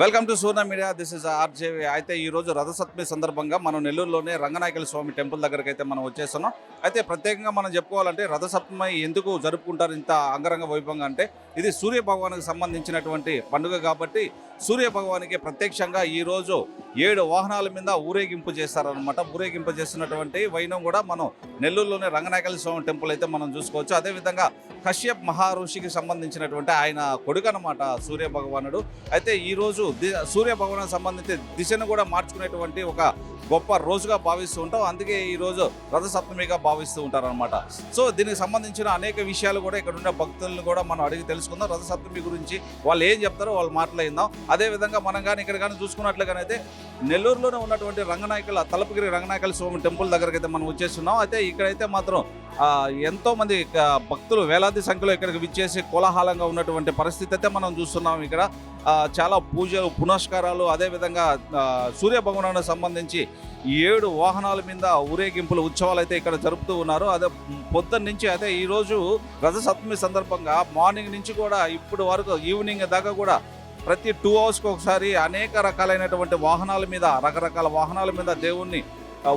Welcome to సూర్ణ media. This is RJ. అయితే ఈ రోజు రథసప్తమి సందర్భంగా మనం నెల్లూరులోనే రంగనాయకుల స్వామి టెంపుల్ దగ్గరికి అయితే మనం వచ్చేస్తున్నాం. అయితే ప్రత్యేకంగా మనం చెప్పుకోవాలంటే రథసప్తమి ఎందుకు జరుపుకుంటారు ఇంత అంగరంగ వైభవంగా అంటే ఇది సూర్య భగవానికి సంబంధించినటువంటి పండుగ కాబట్టి సూర్య భగవానికి ప్రత్యక్షంగా ఈరోజు 7 వాహనాల మీద ఊరేగింపు చేస్తారనమాట. ఊరేగింపు చేస్తున్నటువంటి వైనం కూడా మనం నెల్లూరులోనే రంగనాయకుల స్వామి టెంపుల్ అయితే మనం చూసుకోవచ్చు. అదేవిధంగా కశ్యప్ మహర్షికి సంబంధించినటువంటి ఆయన కొడుకు అనమాట సూర్య భగవానుడు. అయితే ఈరోజు సూర్య భగవానికి సంబంధించి దిశను కూడా మార్చుకునేటువంటి ఒక గొప్ప రోజుగా భావిస్తూ ఉంటాం. అందుకే ఈరోజు రథసప్తమిగా భావిస్తూ ఉంటారనమాట. సో దీనికి సంబంధించిన అనేక విషయాలు కూడా ఇక్కడ ఉన్న భక్తులను కూడా మనం అడిగి తెలుసుకుందాం. రథసప్తమి గురించి వాళ్ళు ఏం చెప్తారో వాళ్ళు మాట్లాడిందాం. అదేవిధంగా మనం కానీ ఇక్కడ కానీ చూసుకున్నట్లుగానైతే నెల్లూరులోనే ఉన్నటువంటి తలపగిరి రంగనాయకుల స్వామి టెంపుల్ దగ్గరికి అయితే మనం వచ్చేస్తున్నాం. అయితే ఇక్కడైతే మాత్రం ఎంతోమంది భక్తులు వేలాది సంఖ్యలో ఇక్కడికి విచ్చేసి కోలాహలంగా ఉన్నటువంటి పరిస్థితి అయితే మనం చూస్తున్నాం. ఇక్కడ చాలా పూజలు పునస్కారాలు అదేవిధంగా సూర్య భగవానికి సంబంధించి 7 వాహనాల మీద ఊరేగింపులు ఉత్సవాలు అయితే ఇక్కడ జరుపుతూ ఉన్నారు. అదే పొద్దున్న నుంచి అయితే ఈరోజు రథసప్తమి సందర్భంగా మార్నింగ్ నుంచి కూడా ఇప్పుడు వరకు ఈవినింగ్ దాకా కూడా ప్రతి 2 అవర్స్కి ఒకసారి అనేక రకాలైనటువంటి రకరకాల వాహనాల మీద దేవుణ్ణి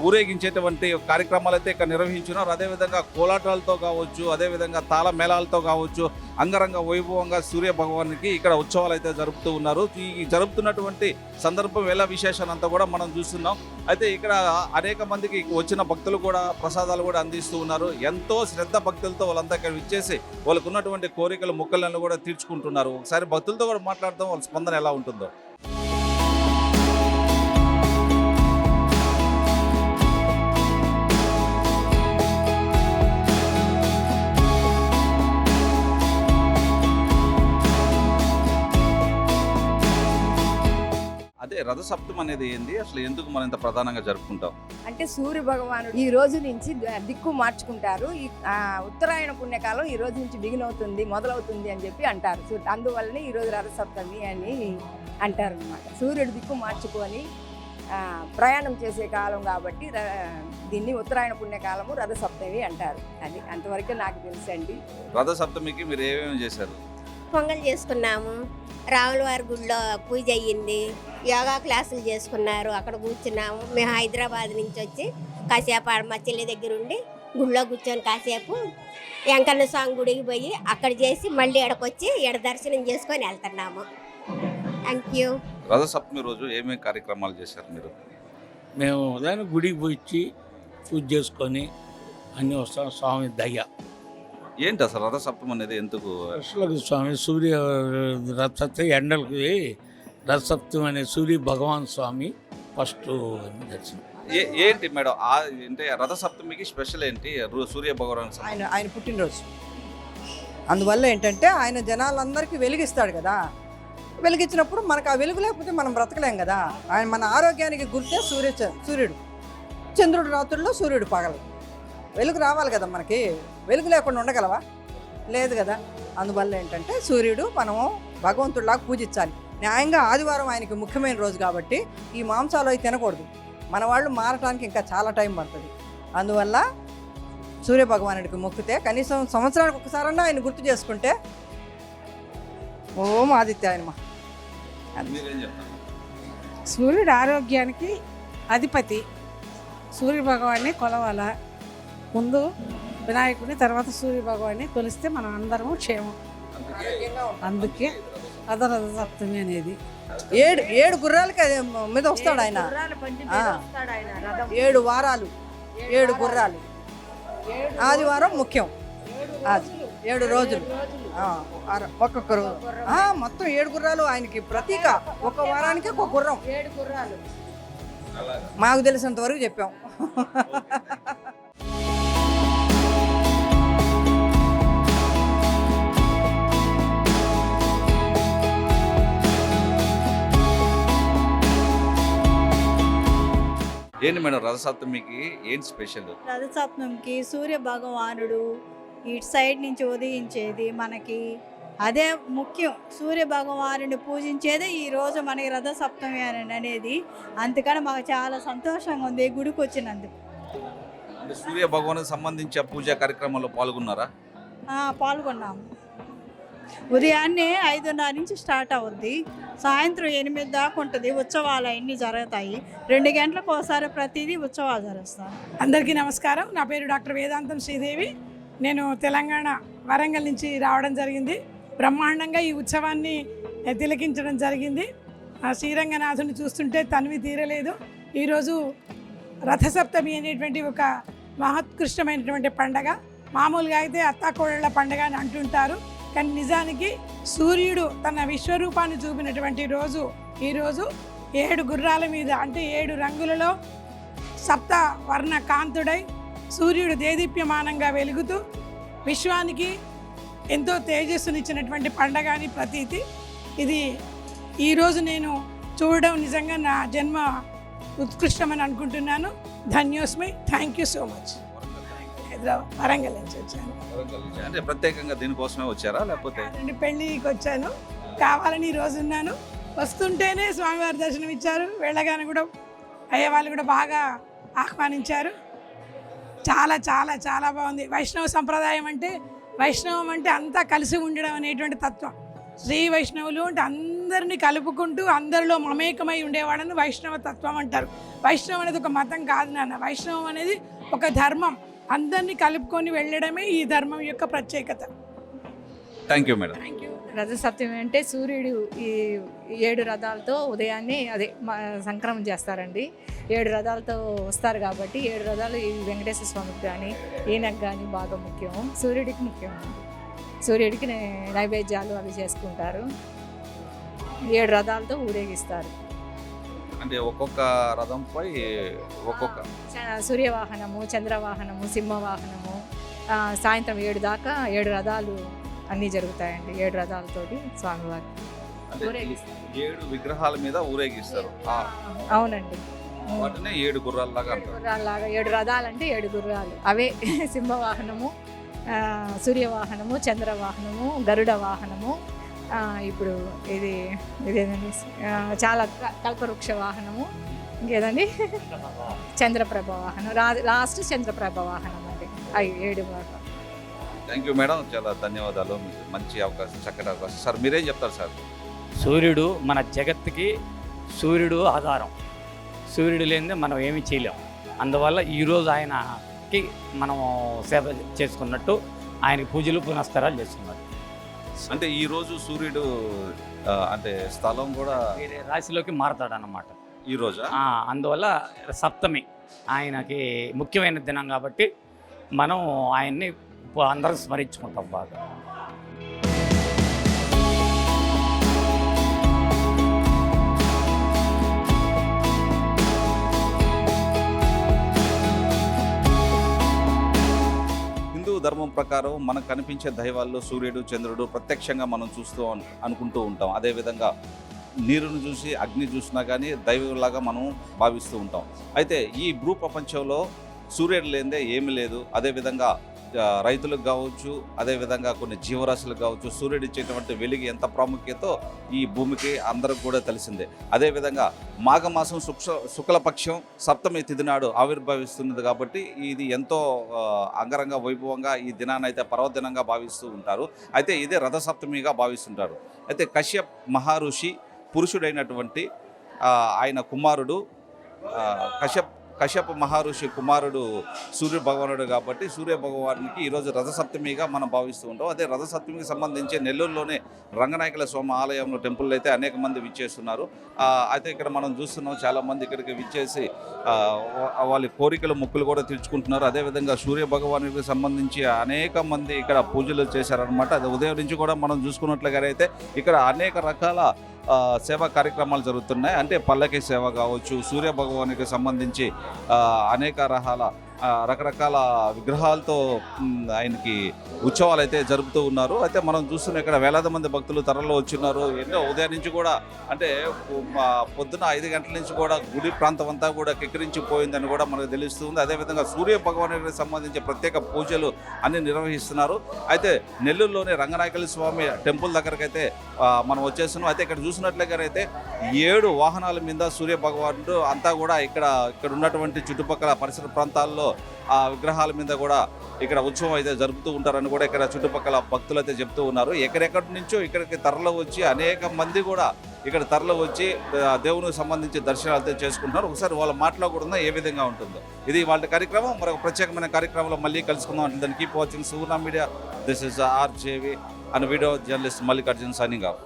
ఊరేగించేటువంటి కార్యక్రమాలు అయితే ఇక్కడ నిర్వహించున్నారు. అదేవిధంగా కోలాటాలతో కావచ్చు, అదేవిధంగా తాళ మేళాలతో కావచ్చు, అంగరంగ వైభవంగా సూర్య భగవానికి ఇక్కడ ఉత్సవాలు అయితే జరుపుతూ ఉన్నారు. ఈ జరుపుతున్నటువంటి సందర్భం ఎలా విశేషాన్ని అంతా కూడా మనం చూస్తున్నాం. అయితే ఇక్కడ అనేక మందికి వచ్చిన భక్తులు కూడా ప్రసాదాలు కూడా అందిస్తూ ఉన్నారు. ఎంతో శ్రద్ధ భక్తులతో వాళ్ళంతా ఇక్కడ ఇచ్చేసి వాళ్ళకు ఉన్నటువంటి కోరికలు మొక్కలను కూడా తీర్చుకుంటున్నారు. ఒకసారి భక్తులతో కూడా మాట్లాడతాం, వాళ్ళ స్పందన ఎలా ఉంటుందో. అదే రథసప్తమి అనేది ఏంది, అసలు ఎందుకు మనం ఇంత ప్రధానంగా జరుపుకుంటాం? అంటే సూర్య భగవానుడు ఈ రోజు నుంచి దిక్కు మార్చుకుంటారు. ఈ ఉత్తరాయణ పుణ్యకాలం ఈ రోజు నుంచి మొదలవుతుంది అని చెప్పి అంటారు. అందువల్లనే ఈ రోజు రథసప్తమి అని అంటారు అనమాట. సూర్యుడు దిక్కు మార్చుకొని ప్రయాణం చేసే కాలం కాబట్టి దీన్ని ఉత్తరాయణ పుణ్యకాలము రథసప్తమి అంటారు. అది అంతవరకు నాకు తెలుసండి. రథసప్తమికి మీరు ఏమేమి చేశారు? పొంగల్ చేసుకున్నాము, రాముల వారి గుడిలో పూజ అయ్యింది, యోగా క్లాసులు చేసుకున్నారు, అక్కడ కూర్చున్నాము. మేము హైదరాబాద్ నుంచి వచ్చి కాసేపు మా చెల్లి దగ్గర ఉండి గుడిలో కూర్చొని కాసేపు వెంకన్న స్వామి గుడికి పోయి అక్కడ చేసి మళ్ళీ ఎడకొచ్చి ఎడ దర్శనం చేసుకొని వెళ్తున్నాము. Thank you. రథసప్తమి రోజు ఏమేమి కార్యక్రమాలు చేశారు మీరు? మేము ఉదయం గుడికి పోయి పూజ చేసుకొని అన్నీ వస్తాం. స్వామి దయ్య ఏంటి అసలు రథసప్తమి అనేది ఎందుకు? అసలు స్వామి సూర్య రథసప్తమి ఎండలకి రథసప్తమి అనే సూర్య భగవాన్ స్వామి ఫస్ట్ దర్శనం. ఏంటి మేడం అంటే రథసప్తమికి స్పెషల్ ఏంటి? సూర్య భగవాన్ ఆయన పుట్టినరోజు, అందువల్ల ఏంటంటే ఆయన జనాలందరికీ వెలిగిస్తాడు కదా. వెలిగించినప్పుడు మనకు ఆ వెలుగు లేకపోతే మనం బ్రతకలేం కదా. ఆయన మన ఆరోగ్యానికి గుర్తే సూర్యుడు. చంద్రుడు రాత్రుల్లో సూర్యుడు పగలు. వెలుగు రావాలి కదా మనకి. వెలుగు లేకుండా ఉండగలవా? లేదు కదా. అందువల్ల ఏంటంటే సూర్యుడు మనము భగవంతుడిలాగా పూజించాలి. న్యాయంగా ఆదివారం ఆయనకి ముఖ్యమైన రోజు కాబట్టి ఈ మాంసాలు అవి తినకూడదు. మన వాళ్ళు మారటానికి ఇంకా చాలా టైం పడుతుంది. అందువల్ల సూర్య భగవానుడికి మొక్కితే కనీసం సంవత్సరానికి ఒకసారన్నా ఆయన గుర్తు చేసుకుంటే ఓం ఆదిత్యాయనమ. సూర్యుడు ఆరోగ్యానికి అధిపతి. సూర్య భగవాన్ని కొలవాల. ముందు వినాయకుడిని, తర్వాత సూర్య భగవాన్ని కొలిస్తే మనం అందరము క్షేమం. అందుకే రథసప్తమి అనేది 7 గుర్రాలకి మీద వస్తాడు ఆయన. 7 వారాలు 7 గుర్రాలు. ఆదివారం ముఖ్యం. 7 రోజులు ఒక్కొక్క రోజు మొత్తం 7 గుర్రాలు ఆయనకి ప్రతీక. ఒక వారానికి ఒక గుర్రం. 7 గుర్రాలు మాకు తెలిసినంత వరకు చెప్పాం. ఏంటి మేడం రథసప్తమికి ఏంటి స్పెషల్? రథసప్తమికి సూర్య భగవానుడు ఇటు సైడ్ నుంచి ఉదయించేది మనకి అదే ముఖ్యం. సూర్య భగవానుడిని పూజించేదే ఈరోజు మనకి రథసప్తమి అనేది. అందుకని మాకు చాలా సంతోషంగా ఉంది గుడికి వచ్చినందుకు. అంటే సూర్య భగవానికి సంబంధించి పూజా కార్యక్రమాల్లో పాల్గొన్నారా? పాల్గొన్నాము. ఉదయాన్నే 5:30 నుంచి స్టార్ట్ అవుద్ది, సాయంత్రం 8 దాకా ఉంటుంది. ఉత్సవాలు అన్నీ జరుగుతాయి. 2 గంటలకు ఒకసారి ప్రతిదీ ఉత్సవాలు జరుస్తాం. అందరికీ నమస్కారం. నా పేరు డాక్టర్ వేదాంతం శ్రీదేవి. నేను తెలంగాణ వరంగల్ నుంచి రావడం జరిగింది. బ్రహ్మాండంగా ఈ ఉత్సవాన్ని తిలకించడం జరిగింది. ఆ శ్రీరంగనాథుని చూస్తుంటే తనివి తీరలేదు. ఈరోజు రథసప్తమి అనేటువంటి ఒక మహోత్కృష్టమైనటువంటి పండగ. మామూలుగా అయితే అత్తాకోడళ్ళ పండగ అని అంటుంటారు, కానీ నిజానికి సూర్యుడు తన విశ్వరూపాన్ని చూపినటువంటి రోజు ఈరోజు. 7 గుర్రాల మీద అంటే 7 రంగులలో సప్త వర్ణ కాంతుడై సూర్యుడు దేదీప్యమానంగా వెలుగుతూ విశ్వానికి ఎంతో తేజస్సునిచ్చినటువంటి పండగ అని ప్రతీతి. ఇది ఈరోజు నేను చూడడం నిజంగా నా జన్మ ఉత్కృష్టమని అనుకుంటున్నాను. ధన్యోస్మి. Thank you so much. Hyderabad Warangal నుంచి వచ్చాను. అంటే ప్రత్యేకంగా దీనికోసమే వచ్చారా లేకపోతే? పెళ్ళికి వచ్చాను, కావాలని ఈరోజు ఉన్నాను. వస్తుంటేనే స్వామివారి దర్శనం ఇచ్చారు, వెళ్ళగానే కూడా అయ్యే వాళ్ళు కూడా బాగా ఆహ్వానించారు. చాలా చాలా చాలా బాగుంది. వైష్ణవ సంప్రదాయం అంటే, వైష్ణవం అంటే అంతా కలిసి ఉండడం అనేటువంటి తత్వం. శ్రీ వైష్ణవులు అంటే అందరినీ కలుపుకుంటూ అందరిలో మమేకమై ఉండేవాడని వైష్ణవ తత్వం అంటారు. వైష్ణవం అనేది ఒక మతం కాదు నాన్న, వైష్ణవం అనేది ఒక ధర్మం. అందరినీ కలుపుకొని వెళ్ళడమే ఈ ధర్మం యొక్క ప్రత్యేకత. Thank you madam. రథసప్తమి అంటే సూర్యుడు ఈ 7 రథాలతో ఉదయాన్నే సంక్రమణ చేస్తారండి. 7 రథాలతో వస్తారు కాబట్టి 7 రథాలు ఈ వెంకటేశ్వర స్వామికి కానీ ఈయనకు కానీ బాగా ముఖ్యం, సూర్యుడికి ముఖ్యం. సూర్యుడికి నైవేద్యాలు అవి చేసుకుంటారు. 7 రథాలతో ఊరేగిస్తారు. అంటే ఒక్కొక్క రథంపై ఒక్కొక్క సూర్యవాహనము, చంద్రవాహనము, సింహవాహనము. సాయంత్రం 7 దాకా 7 రథాలు అన్నీ జరుగుతాయండి. 7 రథాలతోటి స్వామివారి ఊరేగిస్తారు. 7 విగ్రహాల మీద ఊరేగిస్తారు. అవునండి. వాటినే 7 గుర్రాల్లాగా అంటారు. గుర్రాల్లాగా 7 రథాలు అంటే 7 గుర్రాలు అవే. సింహవాహనము, సూర్యవాహనము, చంద్రవాహనము, గరుడ వాహనము. ఇప్పుడు ఇదేనండి చాలా కల్పవృక్ష వాహనము. ఇంకేదండి చంద్రప్రభ వాహనం. లాస్ట్ చంద్రప్రభ వాహనం అండి. అవి 7 వాహనం. థ్యాంక్ యూ మేడం, చాలా ధన్యవాదాలు. మీకు మంచి అవకాశం, చక్కటి అవకాశం. సార్ మీరేం చెప్తారు సార్? సూర్యుడు మన జగత్తుకి సూర్యుడు ఆధారం. సూర్యుడు లేనిదే మనం ఏమీ చేయలేం. అందువల్ల ఈరోజు ఆయనకి మనం సేవ చేసుకున్నట్టు ఆయనకి పూజలు పునస్కారాలు చేసుకున్నట్టు. అంటే ఈరోజు సూర్యుడు అంటే స్థలం కూడా వేరే రాశిలోకి మారతాడన్నమాట ఈ రోజు. అందువల్ల సప్తమి ఆయనకి ముఖ్యమైన దినం కాబట్టి మనం ఆయన్ని అందరం స్మరించుకుంటాం బాగా. హిందూ ధర్మం ప్రకారం మనకు కనిపించే దైవాల్లో సూర్యుడు, చంద్రుడు ప్రత్యక్షంగా మనం అనుకుంటూ ఉంటాం. అదేవిధంగా నీరును చూసి, అగ్ని చూసినా కానీ దైవంలాగా మనం భావిస్తూ ఉంటాం. అయితే ఈ భూ ప్రపంచంలో సూర్యుడు లేనిదే ఏమీ లేదు. అదేవిధంగా రైతులకు కావచ్చు, అదేవిధంగా కొన్ని జీవరాశులకు కావచ్చు, సూర్యుడు ఇచ్చేటువంటి వెలుగు ఎంత ప్రాముఖ్యతో ఈ భూమికి అందరికి కూడా తెలిసిందే. అదేవిధంగా మాఘమాసం శుక్లపక్షం సప్తమి తిథి నాడు ఆవిర్భవిస్తున్నది కాబట్టి ఇది ఎంతో అంగరంగ వైభవంగా ఈ దినాన్ని అయితే పర్వదినంగా భావిస్తూ ఉంటారు. అయితే ఇదే రథసప్తమిగా భావిస్తుంటారు. అయితే కశ్యప్ మహర్షి పురుషుడైనటువంటి ఆయన కుమారుడు కశ్యప మహర్షి కుమారుడు సూర్య భగవానుడు కాబట్టి సూర్య భగవానికి ఈరోజు రథసప్తమిగా మనం భావిస్తూ ఉంటాం. అదే రథసప్తమికి సంబంధించి నెల్లూరులోనే రంగనాయకుల స్వామి ఆలయంలో టెంపుల్ అయితే అనేక మంది విచ్చేస్తున్నారు. అయితే ఇక్కడ మనం చూస్తున్నాం చాలామంది ఇక్కడికి విచ్చేసి వాళ్ళ కోరికలు మొక్కులు కూడా తీర్చుకుంటున్నారు. అదేవిధంగా సూర్య భగవానికి సంబంధించి అనేక మంది ఇక్కడ పూజలు చేశారనమాట. అది ఉదయం నుంచి కూడా మనం చూసుకున్నట్లుగా అయితే ఇక్కడ అనేక రకాల సేవా కార్యక్రమాలు జరుగుతున్నాయి. అంటే పల్లకి సేవ కావచ్చు, సూర్య భగవానికి సంబంధించి అనేక రకరకాల విగ్రహాలతో ఆయనకి ఉత్సవాలు అయితే జరుపుతూ ఉన్నారు. అయితే మనం చూస్తున్న ఇక్కడ వేలాది మంది భక్తులు తరలో వచ్చిన్నారు. ఎన్నో ఉదయం నుంచి కూడా అంటే పొద్దున 5 గంటల నుంచి కూడా గుడి ప్రాంతం అంతా కూడా కిక్కిరించిపోయిందని కూడా మనకు తెలుస్తుంది. అదేవిధంగా సూర్య భగవానికి సంబంధించి ప్రత్యేక పూజలు అన్ని నిర్వహిస్తున్నారు. అయితే నెల్లూరులోని రంగనాయకుల స్వామి టెంపుల్ దగ్గరకైతే మనం వచ్చేస్తున్నాం. అయితే ఇక్కడ చూసినట్లయితే 7 వాహనాల మీద సూర్య భగవానుడు అంతా కూడా ఇక్కడ ఉన్నటువంటి చుట్టుపక్కల పరిసర ప్రాంతాల్లో ఆ విగ్రహాల మీద కూడా ఇక్కడ ఉత్సవం అయితే జరుపుతూ ఉంటారని కూడా ఇక్కడ చుట్టుపక్కల భక్తులు అయితే చెప్తూ ఉన్నారు. ఎక్కడెక్కడి నుంచో ఇక్కడికి తరలి వచ్చి అనేక మంది కూడా ఇక్కడ తరలి వచ్చి దేవునికి సంబంధించి దర్శనాలు అయితే చేసుకుంటున్నారు. ఒకసారి వాళ్ళ మాటలో కూడా ఏ విధంగా ఉంటుందో. ఇది వాళ్ళ కార్యక్రమం. మరొక ప్రత్యేకమైన కార్యక్రమంలో మళ్ళీ కలుసుకుందాం అంటే దాన్ని keep watching Suvarna media. This is RJV and video journalist Mallikarjun signing off.